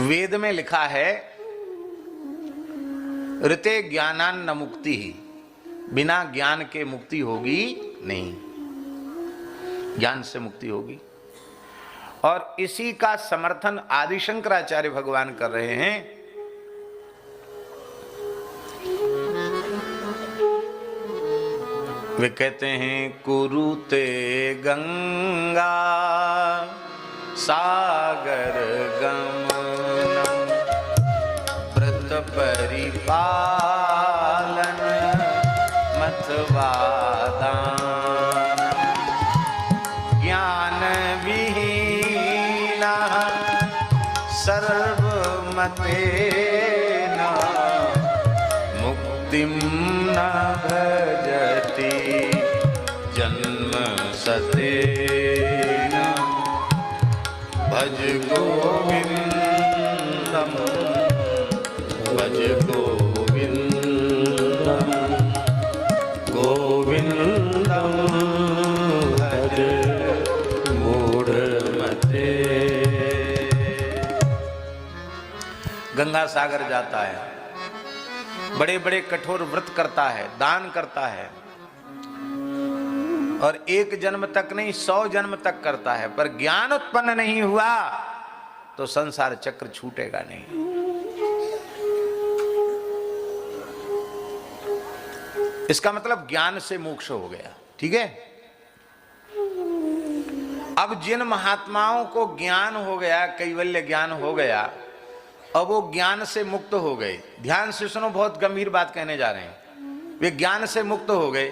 वेद में लिखा है ऋते ज्ञानान न मुक्ति ही, बिना ज्ञान के मुक्ति होगी नहीं, ज्ञान से मुक्ति होगी। और इसी का समर्थन आदि शंकराचार्य भगवान कर रहे हैं। वे कहते हैं कुरुते गंगा सागर गमनम व्रत परिपालन मतवादान ज्ञान विहीना सर्वमतेन मुक्तिं न भजति जन्म सतेन भज गोविंदम भज गोविंदम गोविंदम भज मूढ़मते। गंगा सागर जाता है, बड़े बड़े कठोर व्रत करता है, दान करता है, और एक जन्म तक नहीं 100 जन्म तक करता है, पर ज्ञान उत्पन्न नहीं हुआ तो संसार चक्र छूटेगा नहीं। इसका मतलब ज्ञान से मोक्ष हो गया। ठीक है। अब जिन महात्माओं को ज्ञान हो गया, कैवल्य ज्ञान हो गया, अब वो ज्ञान से मुक्त हो गए। ध्यान से सुनो, बहुत गंभीर बात कहने जा रहे हैं। वे ज्ञान से मुक्त हो गए,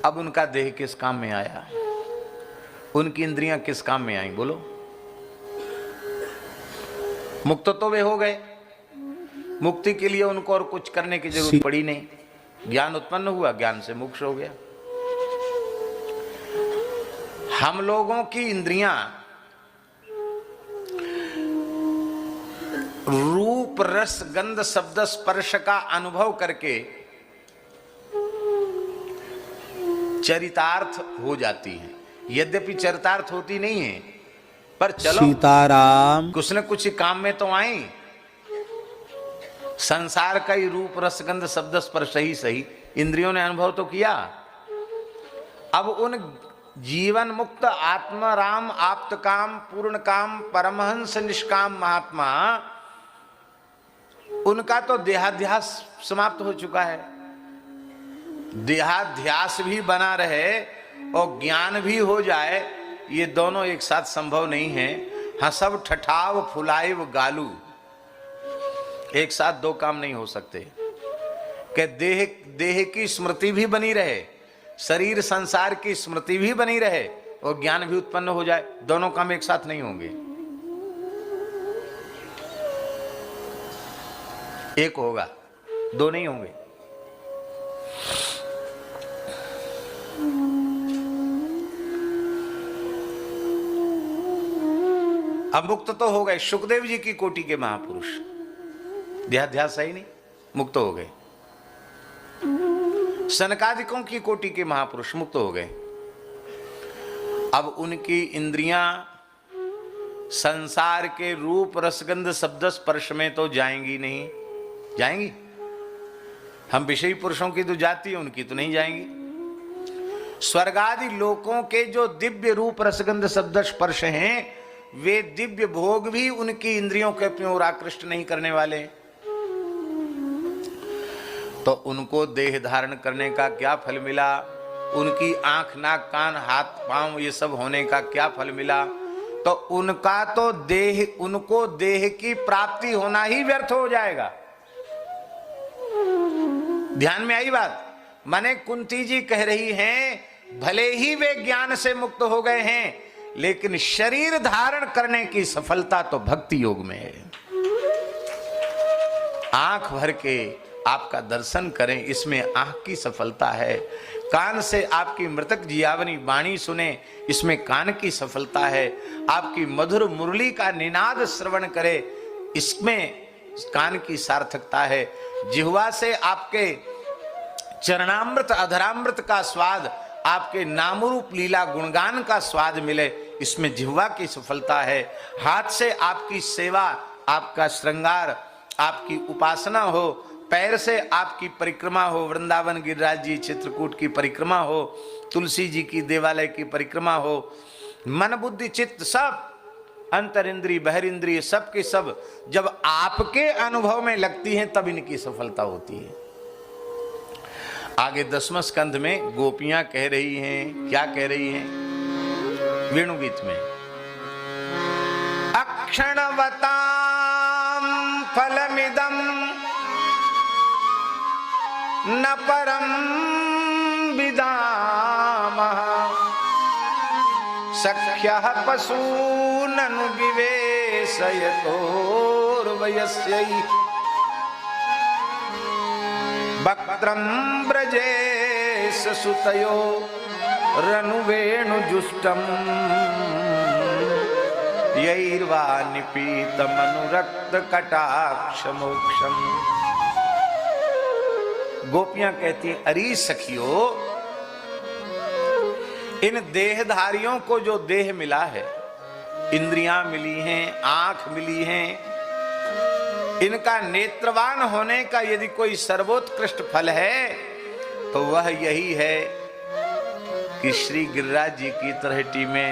अब उनका देह किस काम में आया, उनकी इंद्रियां किस काम में आई? बोलो। मुक्त तो वे हो गए, मुक्ति के लिए उनको और कुछ करने की जरूरत पड़ी नहीं। ज्ञान उत्पन्न हुआ, ज्ञान से मोक्ष हो गया। हम लोगों की इंद्रियां रूप रस गंध शब्द स्पर्श का अनुभव करके चरितार्थ हो जाती है। यद्यपि चरितार्थ होती नहीं है, पर चलो सीताराम कुछ न कुछ काम में तो आई। संसार का ही रूप रस गंध शब्द स्पर्श ही सही इंद्रियों ने अनुभव तो किया। अब उन जीवन मुक्त आत्मराम आप्त काम पूर्ण काम परमहंस निष्काम महात्मा, उनका तो देहाध्यास समाप्त हो चुका है। देहाध्यास भी बना रहे और ज्ञान भी हो जाए, ये दोनों एक साथ संभव नहीं है। हसब ठठाव फुलाइव गालू, एक साथ दो काम नहीं हो सकते। कि देह की स्मृति भी बनी रहे, शरीर संसार की स्मृति भी बनी रहे और ज्ञान भी उत्पन्न हो जाए, दोनों काम एक साथ नहीं होंगे। एक होगा, दो नहीं होंगे। अब मुक्त तो हो गए सुखदेव जी की कोटि के महापुरुष, देहाध्यास सही नहीं, मुक्त हो गए। सनकादिकों की कोटि के महापुरुष मुक्त हो गए। अब उनकी इंद्रियां संसार के रूप रसगंध शब्द स्पर्श में तो जाएंगी नहीं। जाएंगी? हम विषयी पुरुषों की तो जाती है, उनकी तो नहीं जाएंगी। स्वर्गादि लोकों के जो दिव्य रूप रसगंध शब्द स्पर्श हैं, वे दिव्य भोग भी उनकी इंद्रियों के अपनी ओर आकृष्ट नहीं करने वाले। तो उनको देह धारण करने का क्या फल मिला? उनकी आंख नाक कान हाथ पांव ये सब होने का क्या फल मिला? तो उनका तो देह, उनको देह की प्राप्ति होना ही व्यर्थ हो जाएगा। ध्यान में आई बात? माने कुंती जी कह रही हैं, भले ही वे ज्ञान से मुक्त हो गए हैं, लेकिन शरीर धारण करने की सफलता तो भक्ति योग में है। आंख भर के आपका दर्शन करें, इसमें आंख की सफलता है। कान से आपकी मृतक जियावनी वाणी सुने, इसमें कान की सफलता है। आपकी मधुर मुरली का निनाद श्रवण करे, इसमें कान की सार्थकता है। जिह्वा से आपके चरणामृत अधरामृत का स्वाद, आपके नामरूप लीला गुणगान का स्वाद मिले, इसमें जिह्वा की सफलता है। हाथ से आपकी सेवा, आपका श्रृंगार, आपकी उपासना हो, पैर से आपकी परिक्रमा हो, वृंदावन गिरिराज जी चित्रकूट की परिक्रमा हो, तुलसी जी की देवालय की परिक्रमा हो, मन बुद्धि चित्त सब, अंतर इंद्रिय बहिर इंद्रिय सब के सब जब आपके अनुभव में लगती हैं तब इनकी सफलता होती है। आगे 10वें स्कंध में गोपियां कह रही हैं, क्या कह रही हैं वेणुगीत में, अक्षणवतां फलमिदं न परं विदामः सख्यः पशूननु विवेशयतोर्वयस्यै वक्त्रं ब्रजेश सुतयो रनुवेणुजुष्टं यैर्वा निपीतमनुरक्त कटाक्ष मोक्षम। गोपियां कहती हैं, अरे सखियो, इन देहधारियों को जो देह मिला है, इंद्रियां मिली हैं, आंख मिली हैं, इनका नेत्रवान होने का यदि कोई सर्वोत्कृष्ट फल है तो वह यही है कि श्री गिरिराज जी की तलहटी में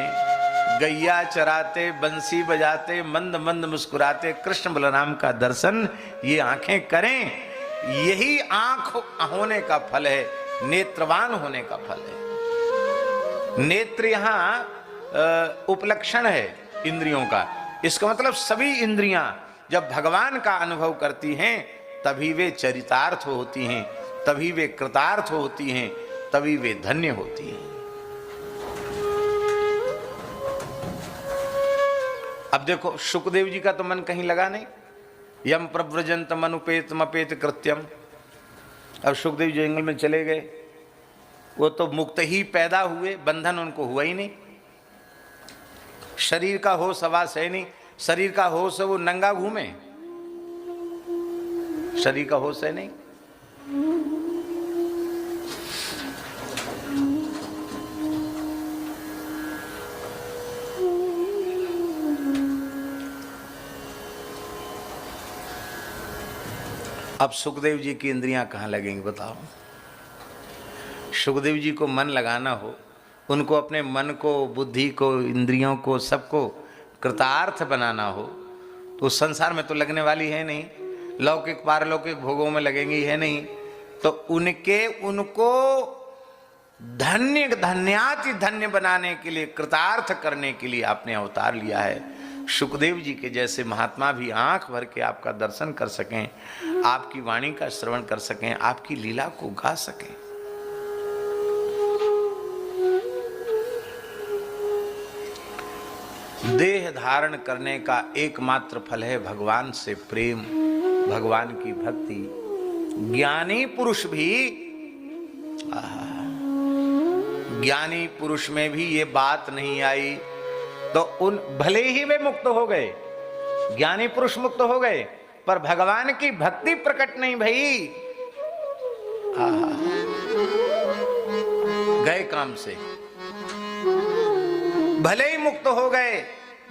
गैया चराते, बंसी बजाते, मंद मंद मुस्कुराते कृष्ण बलराम का दर्शन ये आंखें करें। यही आंख होने का फल है, नेत्रवान होने का फल है। नेत्र यहाँ उपलक्षण है इंद्रियों का। इसका मतलब सभी इंद्रियां जब भगवान का अनुभव करती हैं तभी वे चरितार्थ होती हैं, तभी वे कृतार्थ होती हैं, तभी वे धन्य होती हैं। अब देखो, शुकदेव जी का तो मन कहीं लगा नहीं, यम प्रव्रजंत मनुपेत मपेत कृत्यम। अब शुकदेव जी जंगल में चले गए, वो तो मुक्त ही पैदा हुए, बंधन उनको हुआ ही नहीं, शरीर का होश हवास है नहीं, शरीर का होश है वो नंगा घूमे, शरीर का होश है नहीं। अब सुखदेव जी की इंद्रियां कहाँ लगेंगी बताओ। सुखदेव जी को मन लगाना हो, उनको अपने मन को, बुद्धि को, इंद्रियों को, सबको कृतार्थ बनाना हो तो संसार में तो लगने वाली है नहीं, लौकिक पारलौकिक भोगों में लगेंगी है नहीं, तो उनको धन्य धन्याति धन्य बनाने के लिए, कृतार्थ करने के लिए आपने अवतार लिया है। सुखदेव जी के जैसे महात्मा भी आंख भर के आपका दर्शन कर सकें, आपकी वाणी का श्रवण कर सकें, आपकी लीला को गा सकें। देह धारण करने का एकमात्र फल है भगवान से प्रेम, भगवान की भक्ति। ज्ञानी पुरुष भी, ज्ञानी पुरुष में भी ये बात नहीं आई तो उन भले ही वे मुक्त हो गए, ज्ञानी पुरुष मुक्त हो गए, पर भगवान की भक्ति प्रकट नहीं भई, गए काम से। भले ही मुक्त हो गए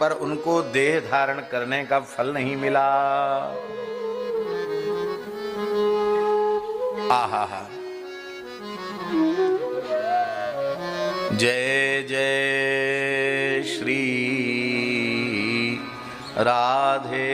पर उनको देह धारण करने का फल नहीं मिला। आहा, जय जय श्री राधे।